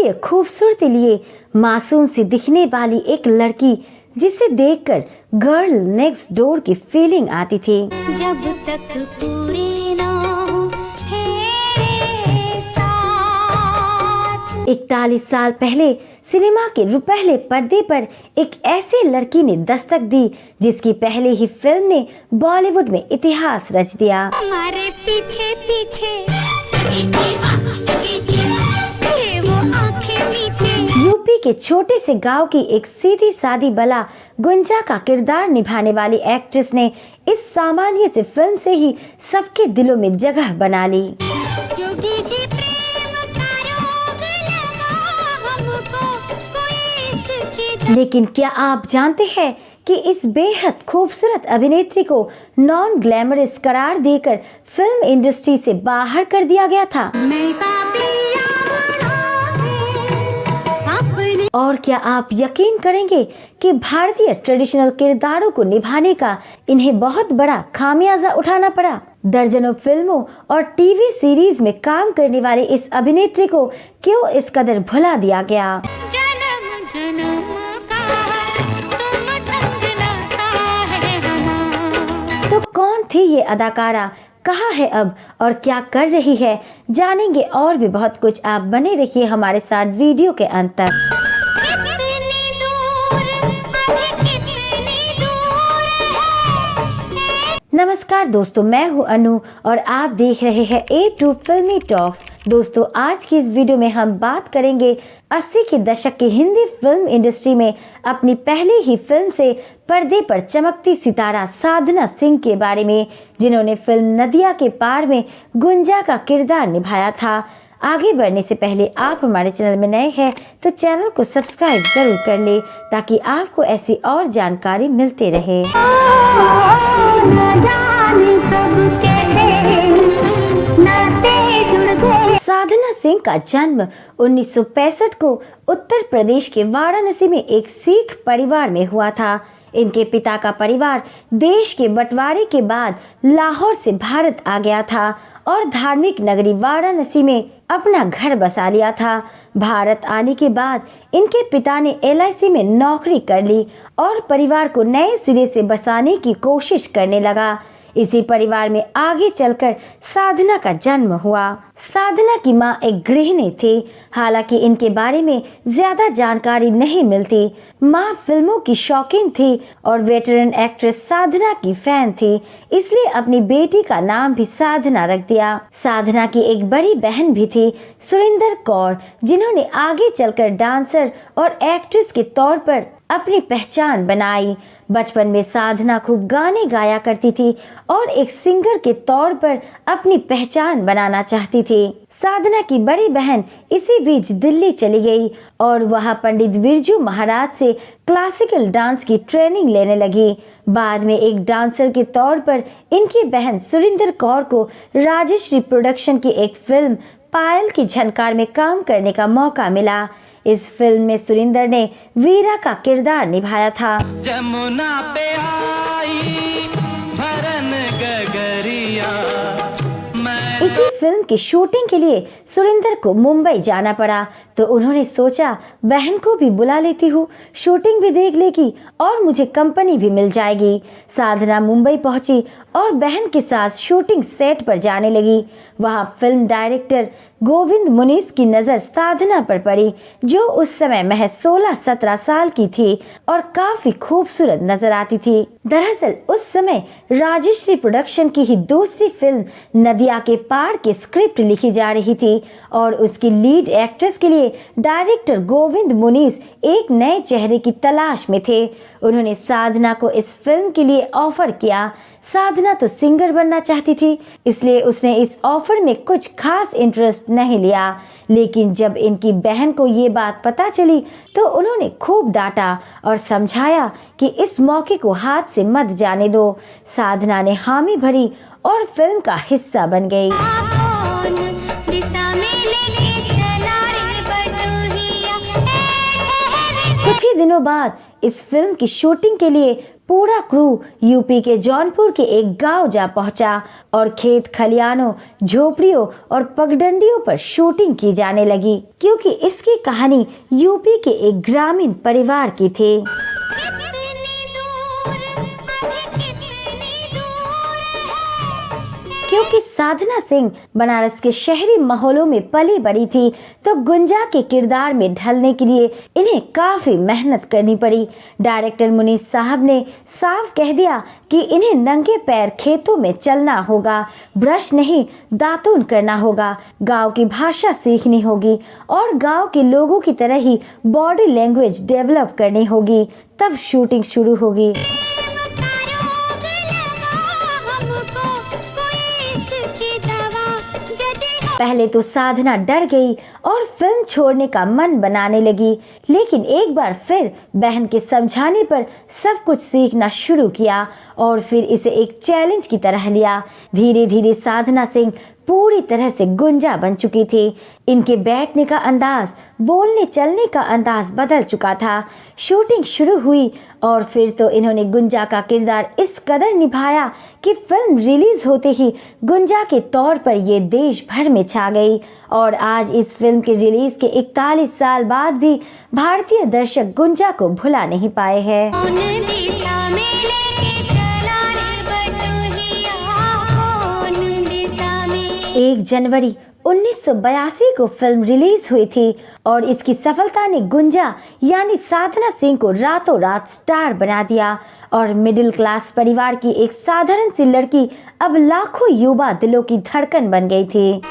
अद्वितीय खूबसूरती लिए मासूम सी दिखने वाली एक लड़की जिसे देखकर गर्ल नेक्स्ट डोर की फीलिंग आती थी। जब तक पूरी ना हो तेरे साथ। 41 साल पहले सिनेमा के रुपहले पर्दे पर एक ऐसी लड़की ने दस्तक दी जिसकी पहले ही फिल्म ने बॉलीवुड में इतिहास रच दिया। हमारे पीछे पीछे यूपी के छोटे से गांव की एक सीधी सादी बला गुंजा का किरदार निभाने वाली एक्ट्रेस ने इस सामान्य से फिल्म से ही सबके दिलों में जगह बना ली। जोगी जी प्रेम का रोग लगा हमको, कोई इसकी लेकिन क्या आप जानते हैं कि इस बेहद खूबसूरत अभिनेत्री को नॉन ग्लैमरस करार देकर फिल्म इंडस्ट्री से बाहर कर दिया गया था। मैं काबिया अपने और क्या आप यकीन करेंगे कि भारतीय ट्रेडिशनल किरदारों को निभाने का इन्हें बहुत बड़ा खामियाजा उठाना पड़ा। दर्जनों फिल्मों और टीवी सीरीज में काम करने वाली इस अभिनेत्री को क्यों इस कदर भुला दिया गया। जन्म जन्म का तुम संग लाता है हमारा। तो कौन थी ये अदाकारा, कहाँ है अब और क्या कर रही है, जानेंगे और भी बहुत कुछ। आप बने रहिए हमारे साथ वीडियो के अंत तक। कितनी दूर अभी कितनी दूर है। नमस्कार दोस्तों, मैं हूं अनु और आप देख रहे हैं A2 फिल्मी टॉक्स। दोस्तों, आज की इस वीडियो में हम बात करेंगे 80 के दशक की हिंदी फिल्म इंडस्ट्री में अपनी पहली ही फिल्म से पर्दे पर चमकती सितारा साधना सिंह के बारे में, जिन्होंने फिल्म नदिया के पार में गुंजा का किरदार निभाया था। आगे बढ़ने से पहले आप हमारे चैनल में नए हैं तो चैनल को सब्सक्राइब जरूर कर ले ताकि आपको ऐसी और जानकारी मिलते रहे। न जाने कब कैसे नाते जुड़ गए। साधना सिंह का जन्म 1965 को उत्तर प्रदेश के वाराणसी में एक सिख परिवार में हुआ था। इनके पिता का परिवार देश के बंटवारे के बाद लाहौर से भारत आ गया था और धार्मिक नगरी वाराणसी में अपना घर बसा लिया था। भारत आने के बाद इनके पिता ने LIC में नौकरी कर ली और परिवार को नए सिरे से बसाने की कोशिश करने लगा। इसी परिवार में आगे चलकर साधना का जन्म हुआ। साधना की मां एक गृहिणी थी, हालांकि इनके बारे में ज्यादा जानकारी नहीं मिलती। मां फिल्मों की शौकीन थी और वेटरन एक्ट्रेस साधना की फैन थी, इसलिए अपनी बेटी का नाम भी साधना रख दिया। साधना की एक बड़ी बहन भी थी, सुरिंदर कौर, जिन्होंने आगे चलकर डांसर और एक्ट्रेस के तौर पर अपनी पहचान बनाई। बचपन में साधना खूब गाने गाया करती थी और एक सिंगर के तौर पर अपनी पहचान बनाना चाहती थी। साधना की बड़ी बहन इसी बीच दिल्ली चली गई और वहां पंडित बिरजू महाराज से क्लासिकल डांस की ट्रेनिंग लेने लगी। बाद में एक डांसर के तौर पर इनकी बहन सुरिंदर कौर को राजश्री प्रोडक्शन की एक फिल्म पायल की झनकार में काम करने का मौका मिला। इस फिल्म में सुरिंदर ने वीरा का किरदार निभाया था। जमुना पे आई भरन गगरिया। इसी फिल्म की शूटिंग के लिए सुरिंदर को मुंबई जाना पड़ा तो उन्होंने सोचा बहन को भी बुला लेती हूँ, शूटिंग भी देख लेगी और मुझे कंपनी भी मिल जाएगी। साधना मुंबई पहुंची और बहन के साथ शूटिंग सेट पर जाने लगी। वहां फिल्म डायरेक्टर गोविंद मुनीस की नजर साधना पर पड़ी, जो उस समय महज 16-17 साल की थी और काफी खूबसूरत नजर आती थी। दरअसल उस समय राजश्री प्रोडक्शन की ही दूसरी फिल्म नदिया के पार की स्क्रिप्ट लिखी जा रही थी और उसकी लीड एक्ट्रेस के लिए डायरेक्टर गोविंद मुनीस एक नए चेहरे की तलाश में थे। उन्होंने साधना को इस फिल्म के लिए ऑफर किया। साधना तो सिंगर बनना चाहती थी, इसलिए उसने इस ऑफर में कुछ खास इंटरेस्ट नहीं लिया। लेकिन जब इनकी बहन को ये बात पता चली तो उन्होंने खूब डांटा और समझाया कि इस मौके को हाथ से मत जाने दो। साधना ने हामी भरी और फिल्म का हिस्सा बन गई। कुछ ही दिनों बाद इस फिल्म की शूटिंग के लिए पूरा क्रू यूपी के जौनपुर के एक गांव जा पहुंचा और खेत खलियानों, झोपड़ियों और पगडंडियों पर शूटिंग की जाने लगी, क्योंकि इसकी कहानी यूपी के एक ग्रामीण परिवार की थी। क्योंकि साधना सिंह बनारस के शहरी माहौलों में पली बड़ी थी, तो गुंजा के किरदार में ढलने के लिए इन्हें काफी मेहनत करनी पड़ी। डायरेक्टर मुनीस साहब ने साफ कह दिया कि इन्हें नंगे पैर खेतों में चलना होगा, ब्रश नहीं दातून करना होगा, गांव की भाषा सीखनी होगी और गांव के लोगों की तरह ही बॉडी लैंग्वेज डेवलप करनी होगी, तब शूटिंग शुरू होगी। पहले तो साधना डर गई और फिल्म छोड़ने का मन बनाने लगी, लेकिन एक बार फिर बहन के समझाने पर सब कुछ सीखना शुरू किया और फिर इसे एक चैलेंज की तरह लिया। धीरे धीरे साधना सिंह पूरी तरह से गुंजा बन चुकी थी। इनके बैठने का अंदाज, बोलने चलने का अंदाज बदल चुका था। शूटिंग शुरू हुई और फिर तो इन्होंने गुंजा का किरदार इस कदर निभाया कि फिल्म रिलीज होते ही गुंजा के तौर पर ये देश भर में छा गई और आज इस फिल्म के रिलीज के 41 साल बाद भी भारतीय दर्शक गुंजा को भुला नहीं पाए हैं। 1 जनवरी 1982 को फिल्म रिलीज हुई थी और इसकी सफलता ने गुंजा यानी साधना सिंह को रातों रात स्टार बना दिया और मिडिल क्लास परिवार की एक साधारण सी लड़की अब लाखों युवा दिलों की धड़कन बन गई थी।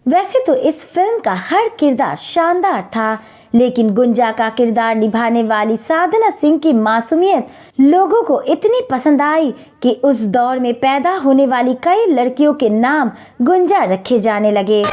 वैसे तो इस फिल्म का हर किरदार शानदार था, लेकिन गुंजा का किरदार निभाने वाली साधना सिंह की मासूमियत लोगों को इतनी पसंद आई कि उस दौर में पैदा होने वाली कई लड़कियों के नाम गुंजा रखे जाने लगे।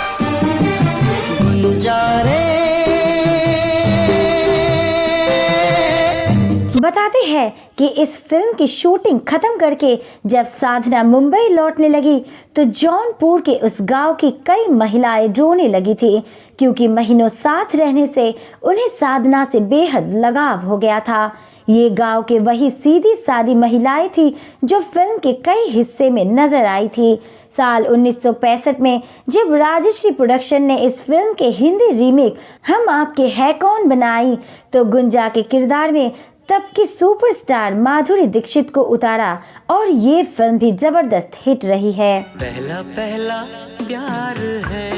बताते हैं कि इस फिल्म की शूटिंग खत्म करके जब साधना मुंबई लौटने लगी तो जौनपुर के उस गांव की कई महिलाएं रोने लगी थी, क्योंकि महीनों साथ रहने से उन्हें साधना से बेहद लगाव हो गया था। ये गांव के वही सीधी सादी महिलाएं थी जो फिल्म के कई हिस्से में नजर आई थी। साल 1965 में जब राजश्री प्रोडक्शन ने इस फिल्म के हिंदी रीमेक हम आपके है कौन बनाई तो गुंजा के किरदार में तब की सुपरस्टार माधुरी दीक्षित को उतारा और ये फिल्म भी जबरदस्त हिट रही है। पहला पहला प्यार है,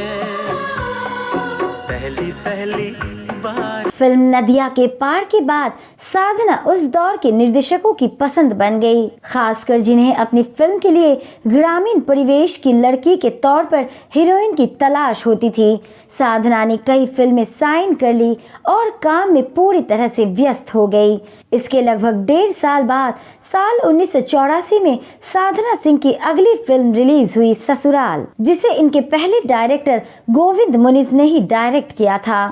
पहली पहली बार। फिल्म नदिया के पार के बाद साधना उस दौर के निर्देशकों की पसंद बन गई, खासकर जिन्हें अपनी फिल्म के लिए ग्रामीण परिवेश की लड़की के तौर पर हीरोइन की तलाश होती थी। साधना ने कई फिल्में साइन कर ली और काम में पूरी तरह से व्यस्त हो गई। इसके लगभग 1.5 साल बाद साल 1984 में साधना सिंह की अगली फिल्म रिलीज हुई ससुराल, जिसे इनके पहले डायरेक्टर गोविंद मुनीस ने ही डायरेक्ट किया था।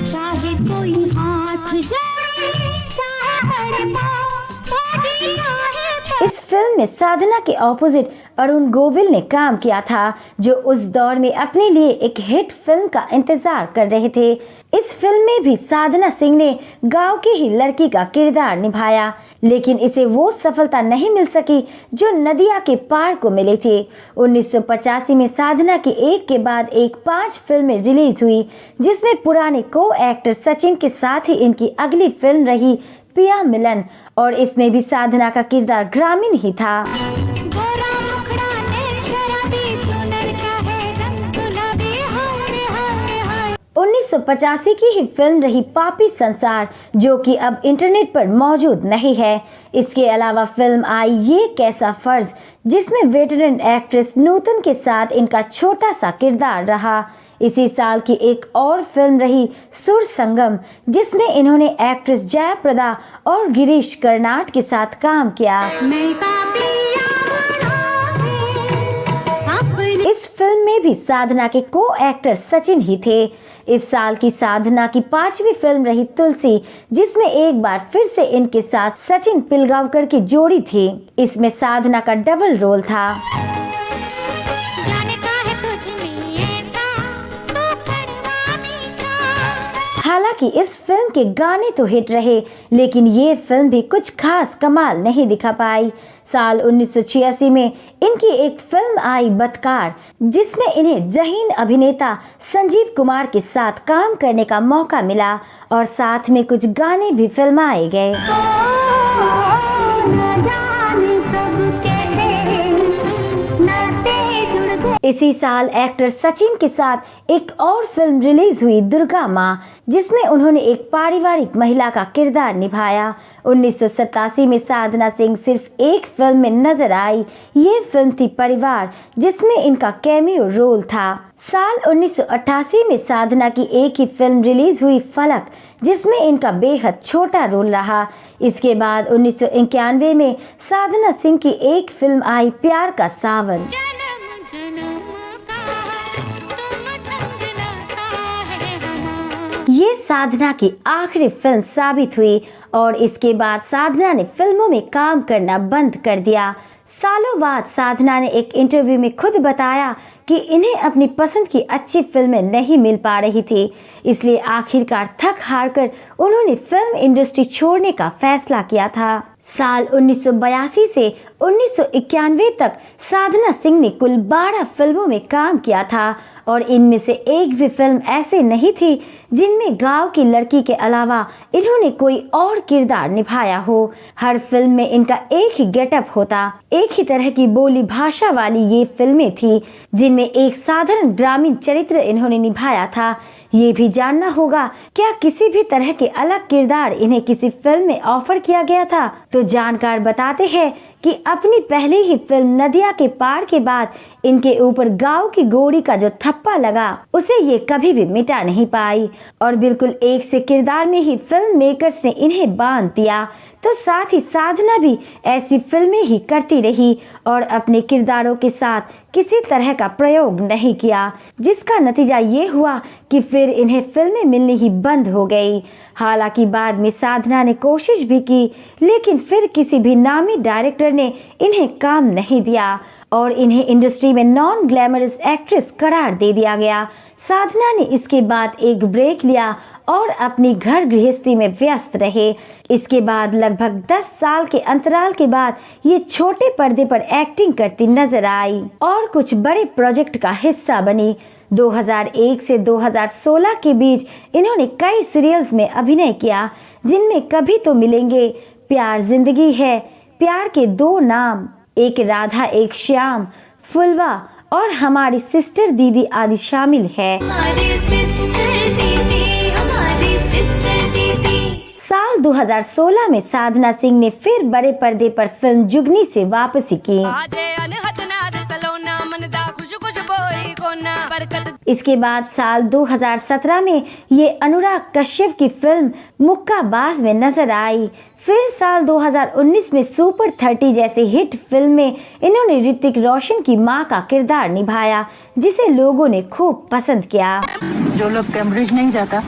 चाहे कोई हाथ जोड़े, चाहे बड़े पाँव, चाहे इस फिल्म में साधना के ऑपोजिट अरुण गोविल ने काम किया था, जो उस दौर में अपने लिए एक हिट फिल्म का इंतजार कर रहे थे। इस फिल्म में भी साधना सिंह ने गांव की ही लड़की का किरदार निभाया, लेकिन इसे वो सफलता नहीं मिल सकी जो नदिया के पार को मिली थी। 1985 में साधना की एक के बाद एक 5 फिल्में रिलीज हुई, जिसमें पुराने को एक्टर सचिन के साथ ही इनकी अगली फिल्म रही पिया मिलन, और इसमें भी साधना का किरदार ग्रामीण ही था। 1985 की ही फिल्म रही पापी संसार, जो कि अब इंटरनेट पर मौजूद नहीं है। इसके अलावा फिल्म आई ये कैसा फर्ज, जिसमें वेटरन एक्ट्रेस नूतन के साथ इनका छोटा सा किरदार रहा। इसी साल की एक और फिल्म रही सुर संगम, जिसमें इन्होंने एक्ट्रेस जयप्रदा और गिरीश कर्नाड के साथ काम किया। इस फिल्म में भी साधना के को एक्टर सचिन ही थे। इस साल की साधना की 5वीं फिल्म रही तुलसी, जिसमें एक बार फिर से इनके साथ सचिन पिलगांवकर की जोड़ी थी। इसमें साधना का डबल रोल था। हालांकि इस फिल्म के गाने तो हिट रहे, लेकिन ये फिल्म भी कुछ खास कमाल नहीं दिखा पाई। साल 1986 में इनकी एक फिल्म आई बदकार, जिसमें इन्हें ज़हीन अभिनेता संजीव कुमार के साथ काम करने का मौका मिला और साथ में कुछ गाने भी फिल्माए गए। इसी साल एक्टर सचिन के साथ एक और फिल्म रिलीज हुई, दुर्गा माँ, जिसमें उन्होंने एक पारिवारिक महिला का किरदार निभाया। 1987 में साधना सिंह सिर्फ एक फिल्म में नजर आई। ये फिल्म थी परिवार, जिसमें इनका कैमियो रोल था। साल 1988 में साधना की एक ही फिल्म रिलीज हुई, फलक, जिसमें इनका बेहद छोटा रोल रहा। इसके बाद 1991 में साधना सिंह की एक फिल्म आई, प्यार का सावन। ये साधना की आखिरी फिल्म साबित हुई और इसके बाद साधना ने फिल्मों में काम करना बंद कर दिया। सालों बाद साधना ने एक इंटरव्यू में खुद बताया कि इन्हें अपनी पसंद की अच्छी फिल्में नहीं मिल पा रही थी, इसलिए आखिरकार थक हार कर उन्होंने फिल्म इंडस्ट्री छोड़ने का फैसला किया था। साल 1982 से 1991 तक साधना सिंह ने कुल 12 फिल्मों में काम किया था और इनमें से एक भी फिल्म ऐसे नहीं थी जिनमें गांव की लड़की के अलावा इन्होंने कोई और किरदार निभाया हो। हर फिल्म में इनका एक ही गेटअप होता, एक ही तरह की बोली भाषा वाली ये फिल्में थी, जिनमें एक साधारण ग्रामीण चरित्र इन्होंने निभाया था। ये भी जानना होगा, क्या किसी भी तरह के अलग किरदार इन्हें किसी फिल्म में ऑफर किया गया था? तो जानकार बताते हैं कि अपनी पहली ही फिल्म नदिया के पार के बाद इनके ऊपर गांव की गोरी का जो थप्पा लगा, उसे ये कभी भी मिटा नहीं पाई और बिल्कुल एक से किरदार में ही फिल्म मेकर्स ने इन्हें बांध दिया। तो साथ ही साधना भी ऐसी फिल्में ही करती रही और अपने किरदारों के साथ किसी तरह का प्रयोग नहीं किया, जिसका नतीजा ये हुआ कि फिर इन्हें फिल्में मिलनी ही बंद हो गई। हालांकि बाद में साधना ने कोशिश भी की, लेकिन फिर किसी भी नामी डायरेक्टर ने इन्हें काम नहीं दिया और इन्हें इंडस्ट्री में नॉन ग्लैमरस एक्ट्रेस करार दे दिया गया। साधना ने इसके बाद एक ब्रेक लिया और अपनी घर गृहस्थी में व्यस्त रहे। इसके बाद लगभग 10 साल के अंतराल के बाद ये छोटे पर्दे पर एक्टिंग करती नजर आई और कुछ बड़े प्रोजेक्ट का हिस्सा बनी। 2001 से 2016 के बीच इन्होंने कई सीरियल्स में अभिनय किया, जिनमें कभी तो मिलेंगे, प्यार जिंदगी है, प्यार के 2 नाम, एक राधा एक श्याम, फुलवा और हमारी सिस्टर दीदी आदि शामिल है। साल 2016 में साधना सिंह ने फिर बड़े पर्दे पर फिल्म जुगनी से वापसी की। इसके बाद साल 2017 में ये अनुराग कश्यप की फिल्म मुक्काबाज में नजर आई। फिर साल 2019 में सुपर 30 जैसे हिट फिल्म में इन्होंने ऋतिक रोशन की मां का किरदार निभाया, जिसे लोगों ने खूब पसंद किया। जो लोग कैम्ब्रिज नहीं जाता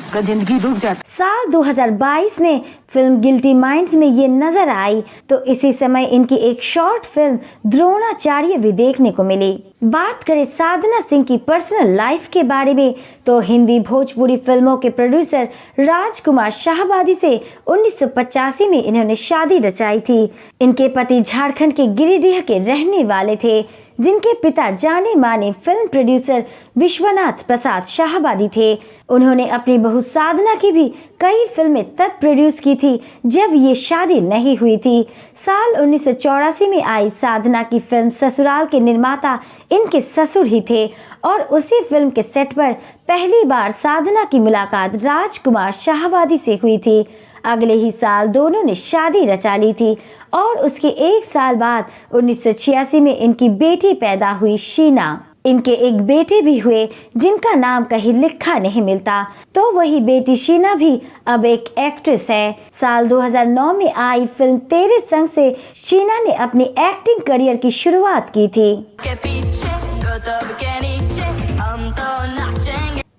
उसका जिंदगी रुक जाती। साल 2022 में फिल्म गिल्टी माइंड्स में ये नजर आई, तो इसी समय इनकी एक शॉर्ट फिल्म द्रोणाचार्य भी देखने को मिली। बात करें साधना सिंह की पर्सनल लाइफ के बारे में, तो हिंदी भोजपुरी फिल्मों के प्रोड्यूसर राजकुमार शाहबादी से 1985 में इन्होंने शादी रचाई थी। इनके पति झारखंड के गिरिडीह के रहने वाले थे, जिनके पिता जाने माने फिल्म प्रोड्यूसर विश्वनाथ प्रसाद शाहबादी थे। उन्होंने अपनी बहू साधना की भी कई फिल्में तब प्रोड्यूस की थी जब ये शादी नहीं हुई थी। साल 1984 में आई साधना की फिल्म ससुराल के निर्माता इनके ससुर ही थे और उसी फिल्म के सेट पर पहली बार साधना की मुलाकात राजकुमार शाहबादी से हुई थी। अगले ही साल दोनों ने शादी रचा ली थी और उसके 1 साल बाद 1986 में इनकी बेटी पैदा हुई, शीना। इनके एक बेटे भी हुए, जिनका नाम कहीं लिखा नहीं मिलता, तो वही बेटी शीना भी अब एक एक्ट्रेस है। साल 2009 में आई फिल्म तेरे संग से शीना ने अपनी एक्टिंग करियर की शुरुआत की थी।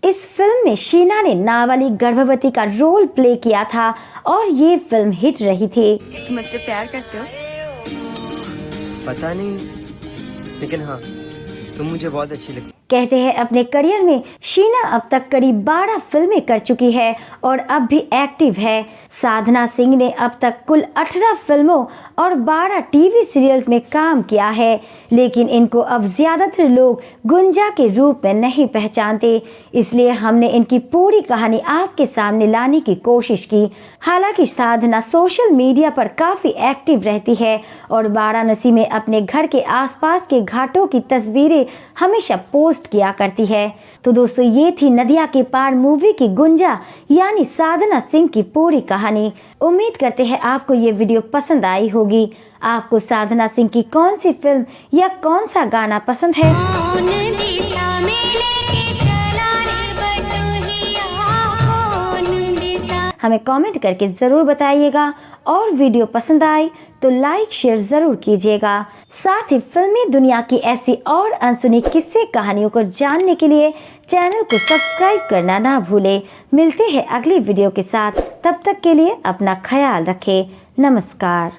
इस फिल्म में शीना ने नाबालिग गर्भवती का रोल प्ले किया था और ये फिल्म हिट रही थी। तुम मुझसे प्यार करते हो? पता नहीं, लेकिन हाँ, तुम मुझे बहुत अच्छी लगती। कहते हैं अपने करियर में शीना अब तक करीब 12 फिल्में कर चुकी है और अब भी एक्टिव है। साधना सिंह ने अब तक कुल 18 फिल्मों और 12 टीवी सीरियल्स में काम किया है, लेकिन इनको अब ज्यादातर लोग गुंजा के रूप में नहीं पहचानते, इसलिए हमने इनकी पूरी कहानी आपके सामने लाने की कोशिश की। हालांकि साधना सोशल मीडिया पर काफी एक्टिव रहती है और वाराणसी में अपने घर के आसपास के घाटों की तस्वीरें हमेशा पोस्ट किया करती है। तो दोस्तों, ये थी नदिया के पार मूवी की गुंजा यानी साधना सिंह की पूरी कहानी। उम्मीद करते हैं आपको ये वीडियो पसंद आई होगी। आपको साधना सिंह की कौन सी फिल्म या कौन सा गाना पसंद है? कौन दिशा में लेके चला रे बटोहिया, कौन दिशा। हमें कमेंट करके जरूर बताइएगा और वीडियो पसंद आई तो लाइक शेयर जरूर कीजिएगा। साथ ही फिल्मी दुनिया की ऐसी और अनसुनी किस्से कहानियों को जानने के लिए चैनल को सब्सक्राइब करना ना भूले। मिलते हैं अगली वीडियो के साथ, तब तक के लिए अपना ख्याल रखें। नमस्कार।